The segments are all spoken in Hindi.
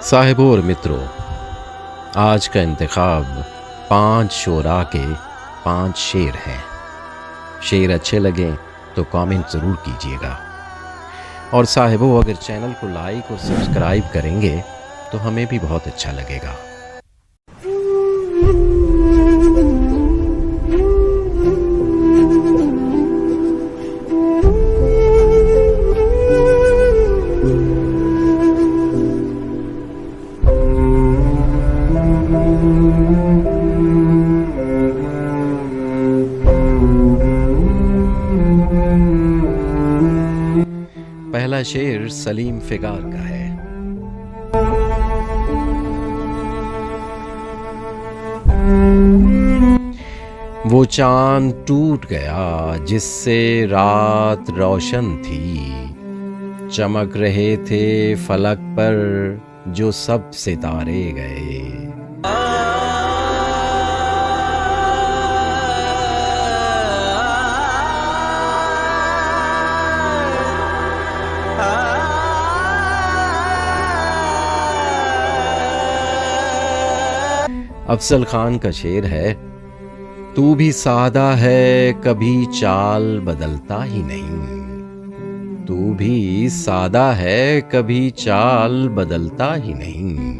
साहिबों और मित्रों, आज का इंतखाब 5 शोरा के 5 शेर हैं। शेर अच्छे लगें तो कमेंट ज़रूर कीजिएगा। और साहिबों, अगर चैनल को लाइक और सब्सक्राइब करेंगे तो हमें भी बहुत अच्छा लगेगा। पहला शेर सलीम फिगार का है। वो चांद टूट गया जिससे रात रोशन थी, चमक रहे थे फलक पर जो सब सितारे गए। अफजल खान का शेर है, तू भी सादा है कभी चाल बदलता ही नहीं। तू भी सादा है कभी चाल बदलता ही नहीं।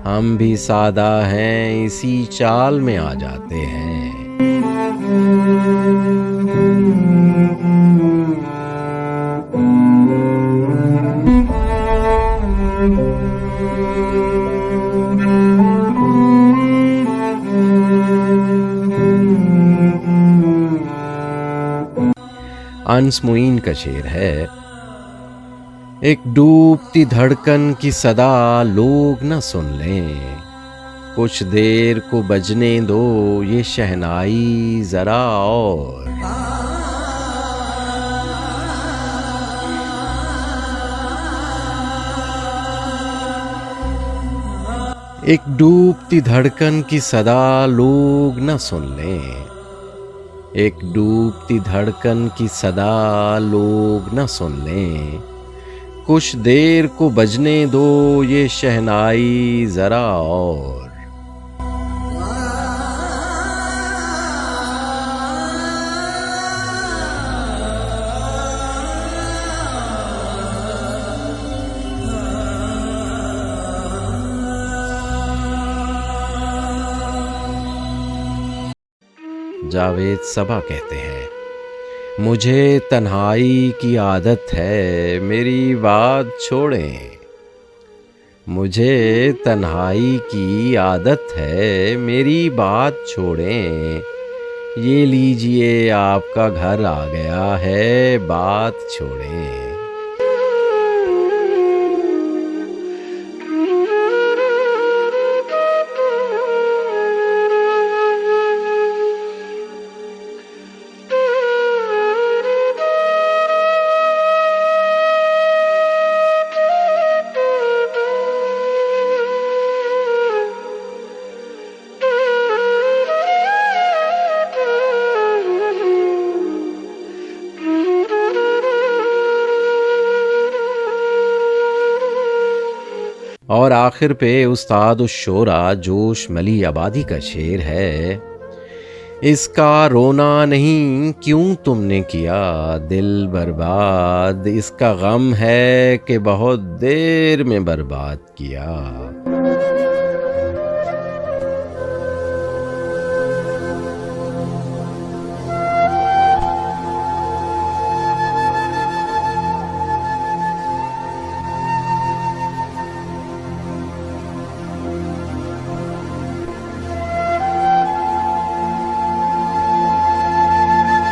हम भी सादा हैं इसी चाल में आ जाते हैं। अंस मुईन का शेर है, एक डूबती धड़कन की सदा लोग न सुन लें। कुछ देर को बजने दो ये शहनाई जरा और। एक डूबती धड़कन की सदा लोग न सुन लें। एक डूबती धड़कन की सदा लोग न सुन लें। कुछ देर को बजने दो ये शहनाई जरा और। जावेद सबा कहते हैं, मुझे तन्हाई की आदत है मेरी बात छोड़ें। मुझे तन्हाई की आदत है मेरी बात छोड़ें। ये लीजिए आपका घर आ गया है बात छोड़ें। और आखिर पे उस्ताद उस शोरा जोश मली आबादी का शेर है, इसका रोना नहीं क्यों तुमने किया दिल बर्बाद। इसका गम है कि बहुत देर में बर्बाद किया।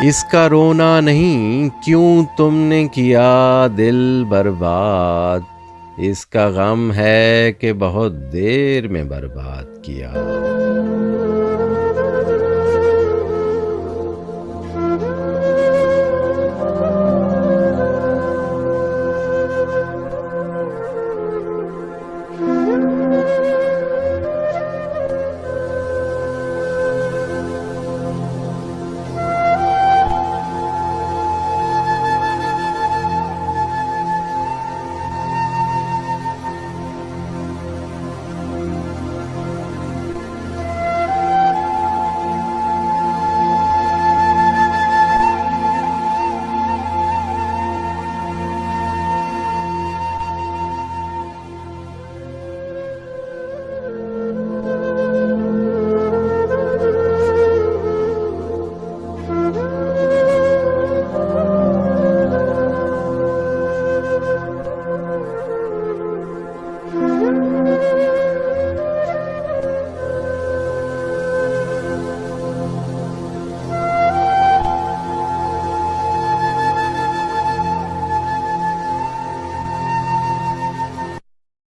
इसका रोना नहीं क्यों तुमने किया दिल बर्बाद। इसका गम है कि बहुत देर में बर्बाद किया।